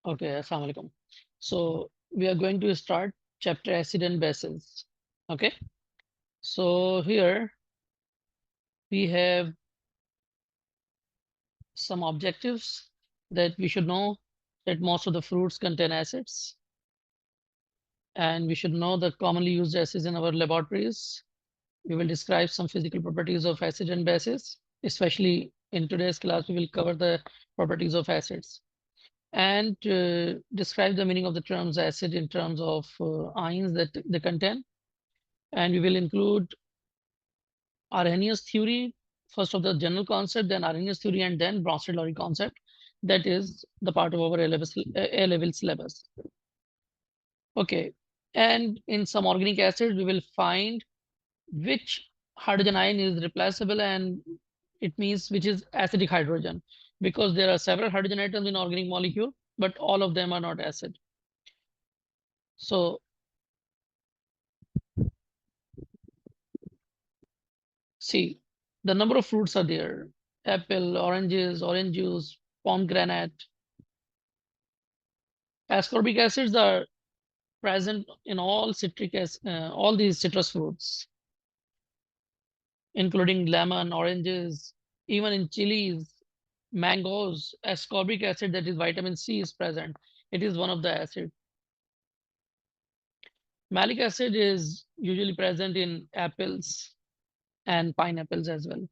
Okay, assalamu alaikum. So we are going to start chapter acid and bases. Okay, so here we have some objectives that we should know that most of the fruits contain acids, and we should know the commonly used acids in our laboratories. We will describe some physical properties of acid and bases, especially in today's class, we will cover the properties of acids and describe the meaning of the terms acid in terms of ions that they contain. And we will include Arrhenius theory, first of the general concept, then Arrhenius theory, and then Bronsted-Lowry concept. That is the part of our A-level syllabus. Okay, and in some organic acids, we will find which hydrogen ion is replaceable, and it means which is acidic hydrogen, because there are several hydrogen atoms in organic molecule, but all of them are not acid. So see, the number of fruits are there: apple, oranges, orange juice, pomegranate. Ascorbic acids are present in all all these citrus fruits, including lemon, oranges, even in chilies, mangoes. Ascorbic acid, that is vitamin C, is present. It is one of the acids. Malic acid is usually present in apples and pineapples as well.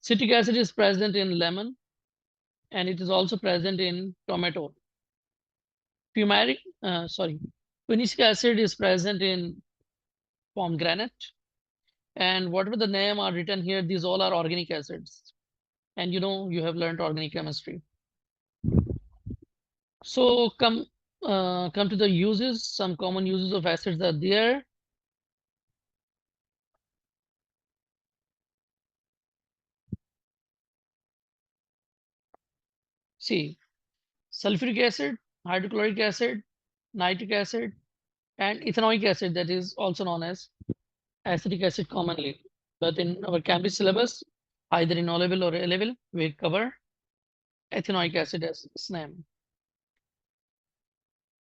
Citric acid is present in lemon, and it is also present in tomato. Fumaric, Punic acid is present in pomegranate. And whatever the name are written here, these all are organic acids. And you have learned organic chemistry. So come to the uses. Some common uses of acids are there. See, sulfuric acid, hydrochloric acid, nitric acid, and ethanoic acid, that is also known as acetic acid commonly. But in our chemistry syllabus, either in O-level or A-level, we cover ethanoic acid as its name.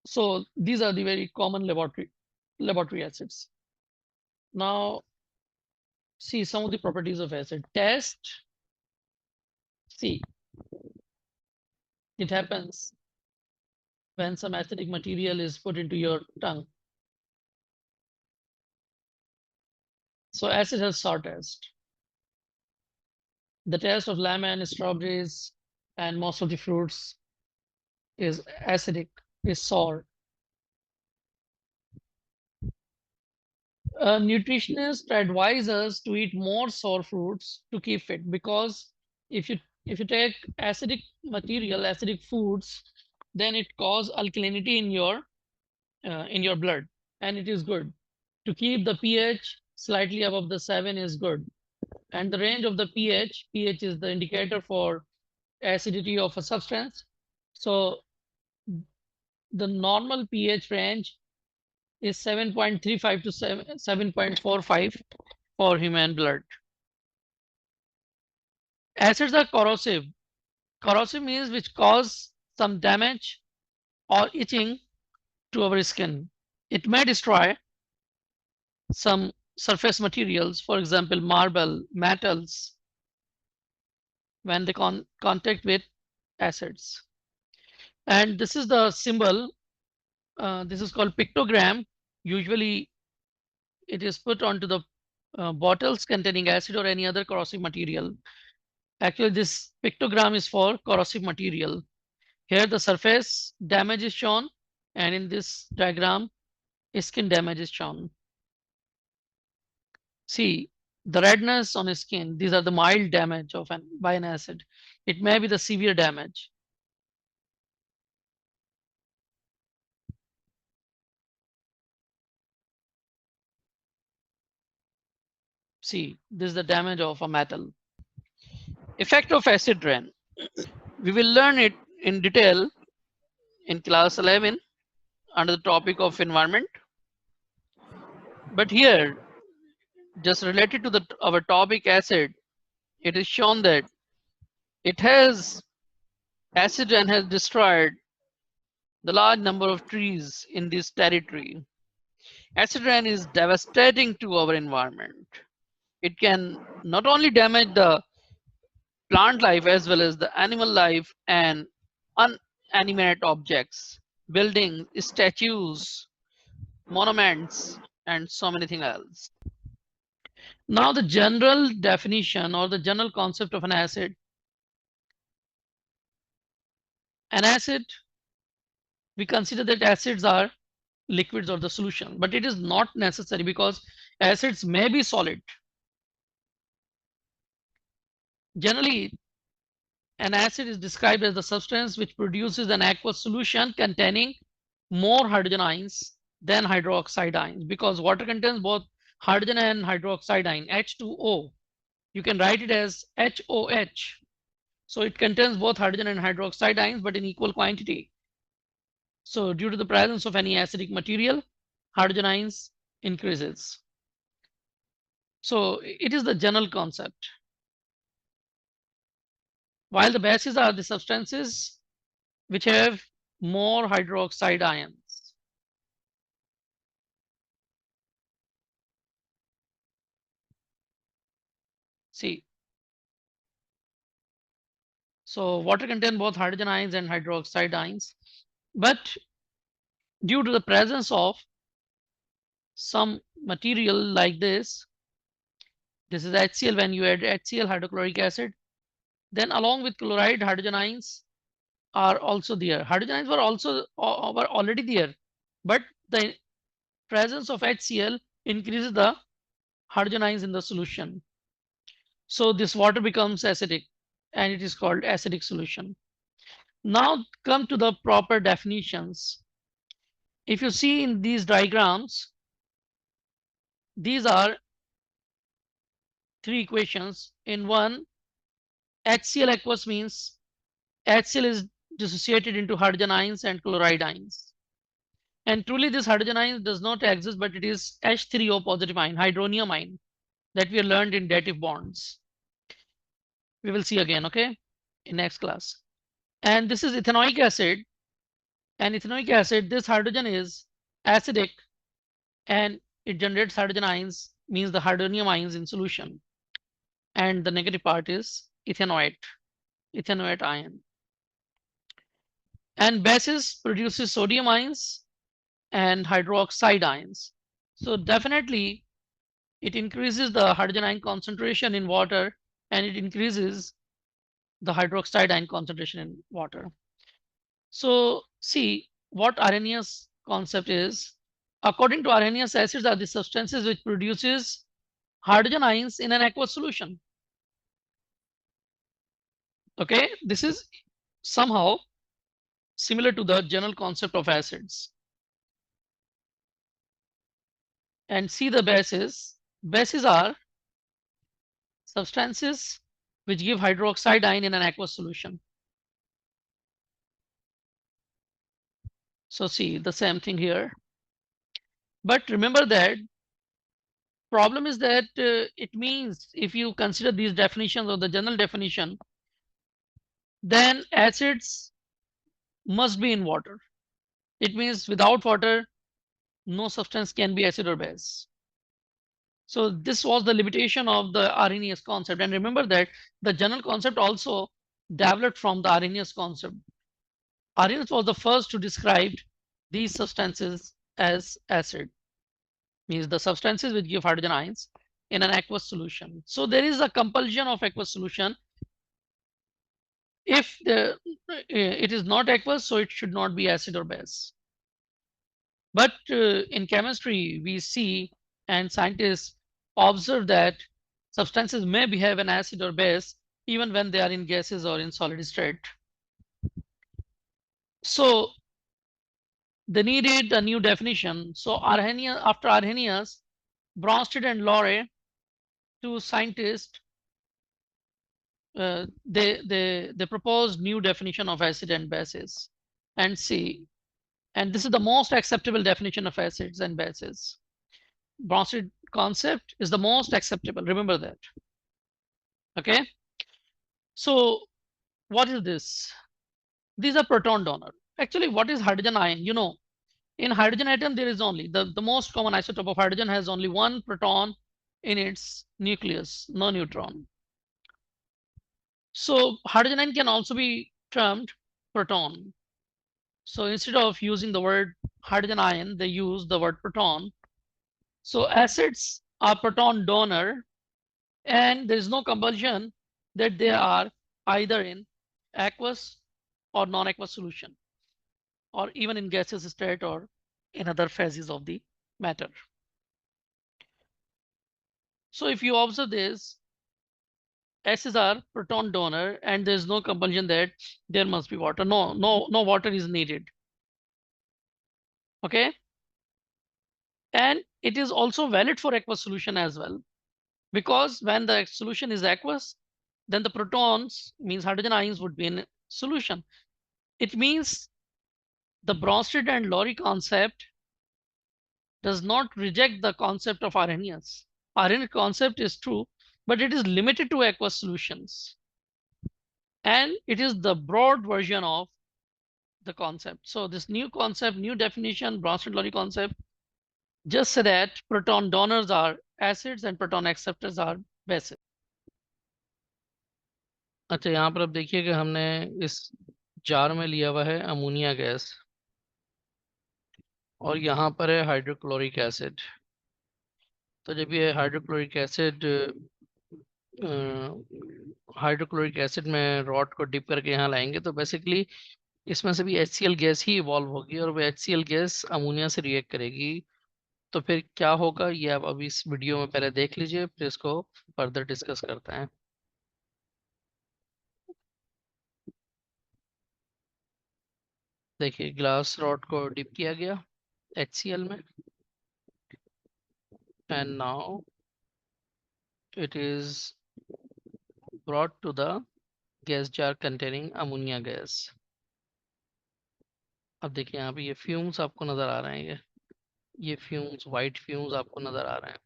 So these are the very common laboratory acids. Now, see some of the properties of acid. Test. See, it happens when some acidic material is put into your tongue. So acid has sour test. The taste of lemon, strawberries, and most of the fruits is acidic, is sour. Nutritionists advise us to eat more sour fruits to keep fit, because if you take acidic material, acidic foods, then it causes alkalinity in your blood, and it is good to keep the pH slightly above the 7 is good. And the range of the pH is the indicator for acidity of a substance. So the normal pH range is 7.35 to 7.45 for human blood. Acids are corrosive. Corrosive means which cause some damage or itching to our skin. It may destroy some surface materials, for example, marble, metals, when they contact with acids. And this is the symbol. This is called pictogram. Usually, it is put onto the bottles containing acid or any other corrosive material. Actually, this pictogram is for corrosive material. Here, the surface damage is shown, and in this diagram, skin damage is shown. See, the redness on his skin, these are the mild damage by an acid. It may be the severe damage. See, this is the damage of a metal. Effect of acid rain. We will learn it in detail in class 11 under the topic of environment. But here, just related to our topic acid, it is shown that it has Acid rain has destroyed the large number of trees in this territory. Acid rain is devastating to our environment. It can not only damage the plant life as well as the animal life and unanimated objects, buildings, statues, monuments, and so many things else. Now, the general definition or the general concept of an acid, we consider that acids are liquids or the solution, but it is not necessary because acids may be solid. Generally, an acid is described as the substance which produces an aqueous solution containing more hydrogen ions than hydroxide ions, because water contains both hydrogen and hydroxide ion, H2O. You can write it as HOH. So it contains both hydrogen and hydroxide ions, but in equal quantity. So due to the presence of any acidic material, hydrogen ions increases. So it is the general concept. While the bases are the substances which have more hydroxide ions. See, so water contains both hydrogen ions and hydroxide ions, but due to the presence of some material like this is HCl. When you add HCl, hydrochloric acid, then along with chloride, hydrogen ions are also there. Hydrogen ions were already there, but the presence of HCl increases the hydrogen ions in the solution. So this water becomes acidic and it is called acidic solution. Now come to the proper definitions. If you see in these diagrams, these are three equations. In one, HCl aqueous means HCl is dissociated into hydrogen ions and chloride ions. And truly this hydrogen ion does not exist, but it is H3O positive ion, hydronium ion, that we learned in dative bonds. We will see again, okay, in next class. And this is ethanoic acid. And ethanoic acid, this hydrogen is acidic and it generates hydrogen ions, means the hydronium ions in solution. And the negative part is ethanoate ion. And bases produces sodium ions and hydroxide ions. So definitely it increases the hydrogen ion concentration in water and it increases the hydroxide ion concentration in water. So see what Arrhenius concept is. According to Arrhenius, acids are the substances which produces hydrogen ions in an aqueous solution. Okay, this is somehow similar to the general concept of acids. And see the bases. Bases are substances which give hydroxide ion in an aqueous solution. So see the same thing here. But remember that problem is that it means if you consider these definitions or the general definition, then acids must be in water. It means without water, no substance can be acid or base. So this was the limitation of the Arrhenius concept. And remember that the general concept also developed from the Arrhenius concept. Arrhenius was the first to describe these substances as acid, means the substances which give hydrogen ions in an aqueous solution. So there is a compulsion of aqueous solution. If it is not aqueous, so it should not be acid or base. But in chemistry, we see and scientists observe that substances may behave an acid or base even when they are in gases or in solid state. So they needed a new definition. So after Arrhenius, Bronsted and Lowry, two scientists, they proposed new definition of acid and bases. And see, and this is the most acceptable definition of acids and bases. Bronsted concept is the most acceptable. Remember that. Okay. So what is this? These are proton donor. Actually, what is hydrogen ion? You know, in hydrogen atom, there is only the most common isotope of hydrogen has only one proton in its nucleus, no neutron. So hydrogen ion can also be termed proton. So instead of using the word hydrogen ion, they use the word proton. So acids are proton donor, and there is no compulsion that they are either in aqueous or non-aqueous solution, or even in gaseous state or in other phases of the matter. So if you observe this, acids are proton donor, and there is no compulsion that there must be water. No water is needed. Okay, and it is also valid for aqueous solution as well, because when the solution is aqueous, then the protons, means hydrogen ions, would be in solution. It means the Bronsted and Lowry concept does not reject the concept of Arrhenius. Arrhenius concept is true, but it is limited to aqueous solutions. And it is the broad version of the concept. So this new concept, new definition, Bronsted-Lowry concept, just say that proton donors are acids and proton acceptors are bases. अच्छा, यहाँ पर अब देखिए कि हमने इस jar में लिया हुआ है अमोनिया गैस, और यहाँ पर है हाइड्रोक्लोरिक एसिड। तो जब ये हाइड्रोक्लोरिक एसिड में रॉड को डिप करके यहाँ लाएंगे, तो बेसिकली इसमें से भी HCl गैस ही इवॉल्व होगी, और वो HCl गैस अमोनिया से रिएक्ट करेगी। तो फिर क्या होगा, ये आप अभी इस वीडियो में पहले देख लीजिए, फिर इसको फर्दर डिस्कस करते हैं। देखिए, ग्लास रॉड को डिप किया गया HCl में, and now it is brought to the gas jar containing ammonia gas। अब देखिए, यहाँ पे ये फ्यूम्स आपको नजर आ रहे हैं, ये फ्यूम्स, वाइट फ्यूम्स आपको नजर आ रहे हैं।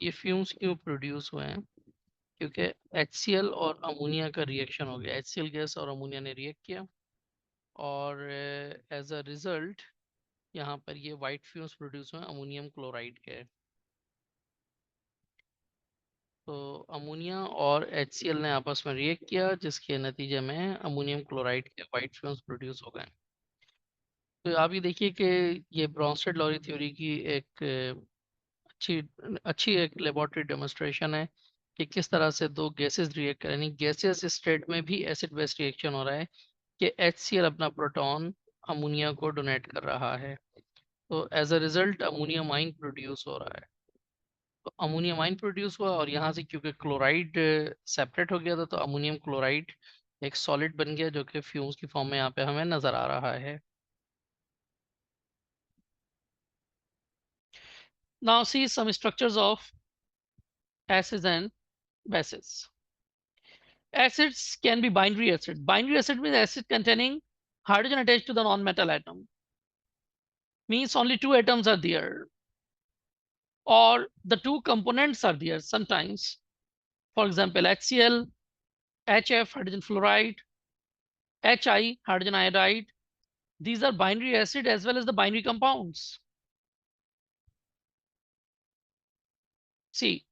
ये फ्यूम्स क्यों प्रोड्यूस हुए हैं? क्योंकि HCl और अमोनिया का रिएक्शन हो गया, HCl गैस और अमोनिया ने रिएक्ट किया, और एज अ रिजल्ट यहाँ पर ये वाइट फ्यूम्स प्रोड्यूस हुए अमोनियम क्लोराइड के। तो अमोनिया और HCl ने आपस में रिएक्ट किया, जिसके नतीजे में अमोनियम क्लोराइड के वाइट फ्यूम्स प्रोड्यूस हो गए। तो आप ये देखिए कि ये ब्रॉन्स्टेड लॉरी थ्योरी की एक अच्छी अच्छी एक लेबोरेटरी डेमोन्स्ट्रेशन है कि किस तरह से दो गैसेस रिएक्ट करें। यानी गैसेस स्टेट में भी एसिड बेस रिएक्शन हो रहा है कि HCl अपना प्रोटॉन अमोनिया को डोनेट कर रहा है, तो as a result ammonium ion produce हो रहा है। तो अमोनियम आइन प्रोड्यूस हुआ, और यहाँ से क्योंकि क्लोराइड सेपरेट हो गया था, तो अमोनियम क्लोराइड एक सॉलिड बन गया, जो कि फ्यूम्स की फॉर्म में यहाँ पे हमें नजर आ रहा है। Now see some structures of acids and bases. Acids can be binary acid. Binary acid means acid containing hydrogen attached to the non-metal atom. Means only two atoms are there, or the two components are there sometimes. For example, HCl, HF, hydrogen fluoride, HI, hydrogen iodide. These are binary acid as well as the binary compounds. See,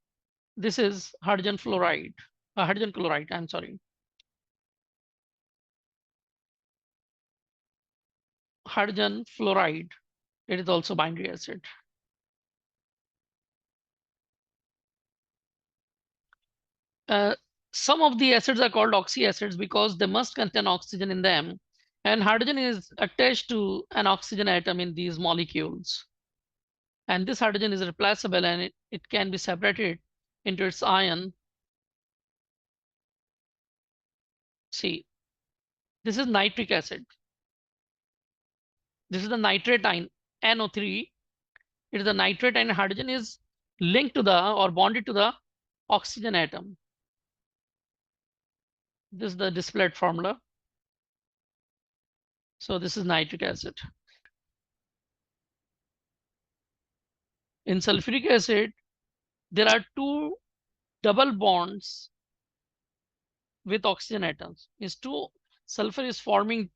this is hydrogen fluoride, hydrogen chloride, I'm sorry. Hydrogen fluoride, it is also binary acid. Uh, some of the acids are called oxyacids because they must contain oxygen in them, and hydrogen is attached to an oxygen atom in these molecules. And this hydrogen is replaceable, and it can be separated into its ion. See, this is nitric acid. This is the nitrate ion, NO3. It is the nitrate, and hydrogen is linked to the or bonded to the oxygen atom. This is the displayed formula. So this is nitric acid. In sulfuric acid, there are two double bonds with oxygen atoms. Is two sulfur is forming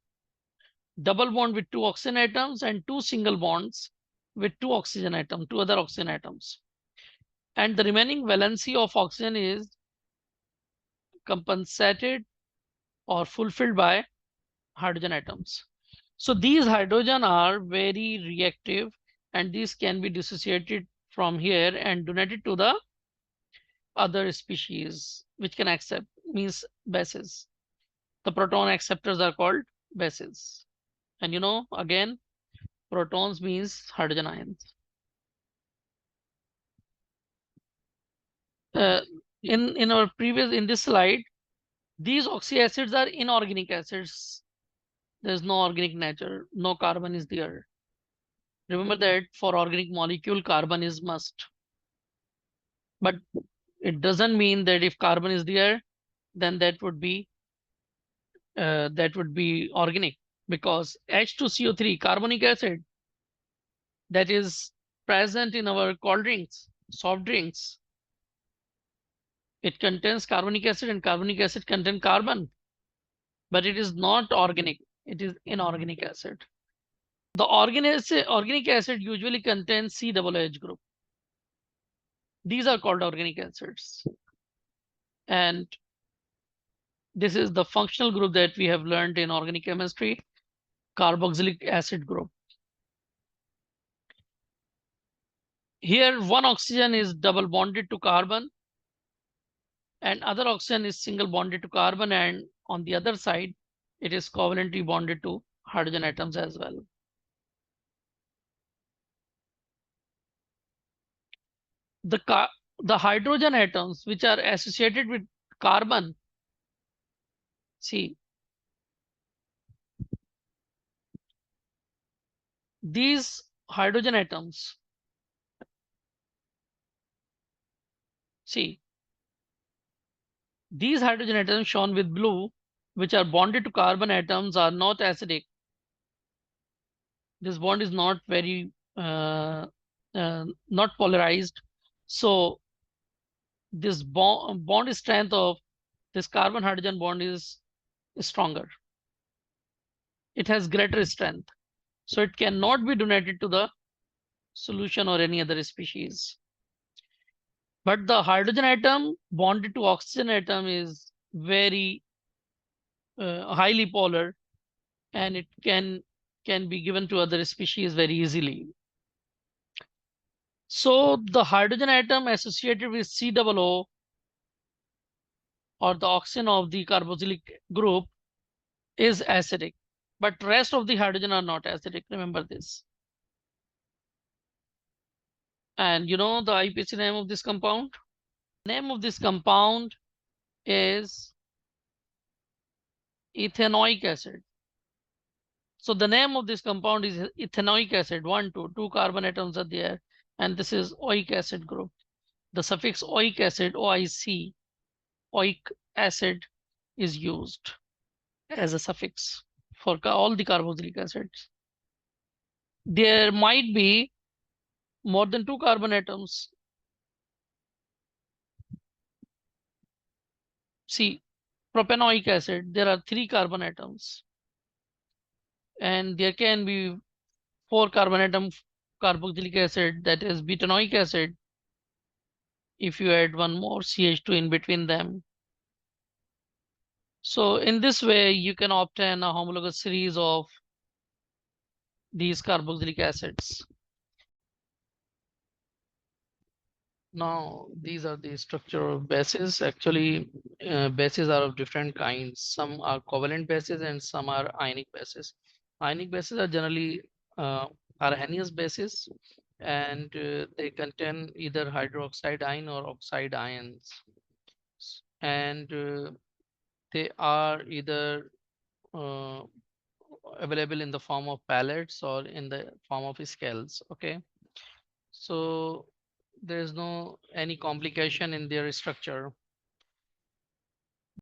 double bond with two oxygen atoms and two single bonds with two other oxygen atoms. And the remaining valency of oxygen is compensated or fulfilled by hydrogen atoms. So these hydrogen are very reactive, and these can be dissociated from here and donated to the other species which can accept, means bases. The proton acceptors are called bases. And again, protons means hydrogen ions. Uh, in our previous in this slide, these oxyacids are inorganic acids. There's no organic nature, no carbon is there. Remember that for organic molecule, carbon is must. But it doesn't mean that if carbon is there, then that would be organic, because H2CO3, carbonic acid, that is present in our cold drinks, soft drinks, it contains carbonic acid, and carbonic acid contains carbon, but it is not organic. It is inorganic acid. The organic acid usually contains COOH group. These are called organic acids. And this is the functional group that we have learned in organic chemistry, carboxylic acid group. Here, one oxygen is double bonded to carbon, and other oxygen is single bonded to carbon, and on the other side, it is covalently bonded to hydrogen atoms as well. The hydrogen atoms which are associated with carbon, see, these hydrogen atoms, see, these hydrogen atoms shown with blue, which are bonded to carbon atoms, are not acidic. This bond is not very not polarized. So this bond strength of this carbon hydrogen bond is stronger. It has greater strength. So it cannot be donated to the solution or any other species. But the hydrogen atom bonded to oxygen atom is very highly polar, and it can be given to other species very easily. So the hydrogen atom associated with COO, or the oxygen of the carboxylic group, is acidic, but rest of the hydrogen are not acidic. Remember this. And the IPC name of this compound? Name of this compound is ethanoic acid. So the name of this compound is ethanoic acid. Two carbon atoms are there, and this is oic acid group. The suffix oic acid, OIC, oic acid, is used as a suffix for all the carboxylic acids. There might be more than two carbon atoms. See, propanoic acid, there are three carbon atoms, and there can be four carbon atom carboxylic acid, that is butanoic acid, if you add one more CH2 in between them. So in this way, you can obtain a homologous series of these carboxylic acids. Now, these are the structure of bases. Actually, bases are of different kinds. Some are covalent bases and some are ionic bases. Ionic bases are generally arrhenius bases, and they contain either hydroxide ion or oxide ions. And they are either available in the form of pellets or in the form of scales. Okay, so there is no any complication in their structure.